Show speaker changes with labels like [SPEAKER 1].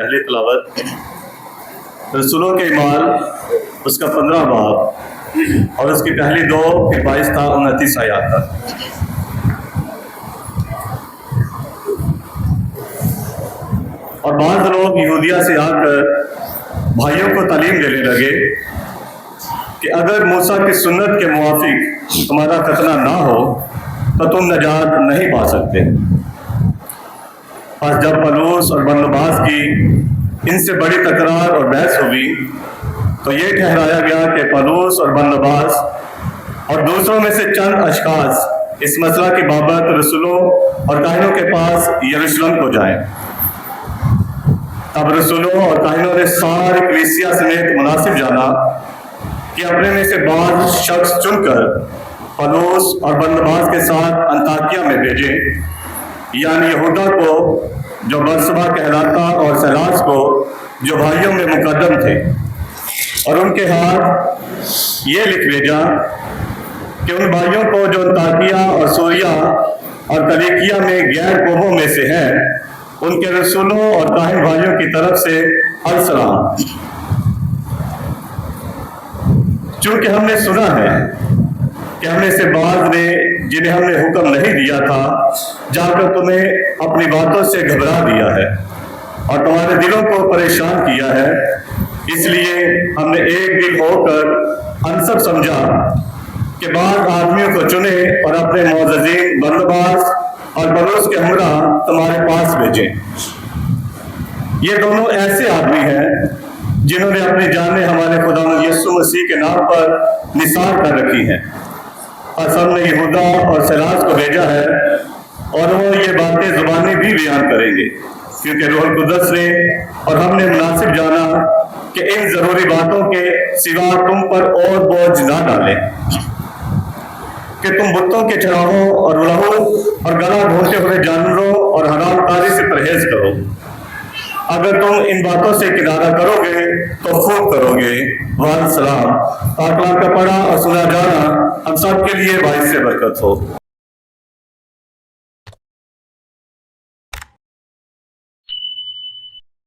[SPEAKER 1] پہلی تلاوت رسولوں کے اعمال اس کا 15 باب اور اس کی پہلی 2 کے 22 تا 29 آیات تک۔ اور بعض لوگ یہودیہ سے آ کر بھائیوں کو تعلیم دینے لگے کہ اگر موسیٰ کی سنت کے موافق تمہارا ختنہ نہ ہو تو تم نجات نہیں پا سکتے۔ پس جب پولس اور برناباس کی ان سے بڑی تکرار اور بحث ہوئی تو یہ ٹھہرایا گیا کہ پولس اور برناباس اور دوسروں میں سے چند اشخاص اس مسئلہ کی بابت رسولوں اور کاہنوں کے پاس یروشلم کو جائیں۔ تب رسولوں اور کاہنوں نے ساری کلیسیا سمیت مناسب جانا کہ اپنے میں سے بعض شخص چن کر پولس اور برناباس کے ساتھ انطاکیہ میں بھیجے، یعنی یہودا کو جو برسبا کہلاتا اور سیلاس کو جو بھائیوں میں مقدم تھے، اور ان کے ہاتھ یہ لکھ بھیجا کہ ان بھائیوں کو جو انطاکیہ اور سوریا اور کلیکیا میں غیر قوموں میں سے ہیں ان کے رسولوں اور کاہن بھائیوں کی طرف سے السلام، چونکہ ہم نے سنا ہے کہ ہم میں سے بعض نے جنہیں ہم نے حکم نہیں دیا تھا جا کر تمہیں اپنی باتوں سے گھبرا دیا ہے اور تمہارے دلوں کو پریشان کیا ہے، اس لیے ہم نے ایک دل ہو کر انسب سمجھا کہ بعض آدمیوں کو چنے اور اپنے معززین برناباس اور پولس کے ہمراہ تمہارے پاس بھیجیں۔ یہ دونوں ایسے آدمی ہیں جنہوں نے اپنی جانیں ہمارے خدا یسوع مسیح کے نام پر نثار کر رکھی ہیں۔ اور ہم نے یہودا اور سیلاس کو بھیجا ہے اور وہ یہ باتیں زبانی بھی بیان کریں گے، کیونکہ روح القدس نے اور ہم نے مناسب جانا کہ ان ضروری باتوں کے سوا تم پر اور بوجھ نہ ڈالیں کہ تم بتوں کے چڑھاووں اور لہو اور گلا گھونٹے ہوئے جانوروں اور حرام کاری سے پرہیز کرو۔ اگر تم ان باتوں سے کنارہ کرو گے تو خوب کرو گے۔ والسلام۔ پاک کلام کا پڑھا اور سنا جانا ہم سب کے لیے باعث برکت ہو۔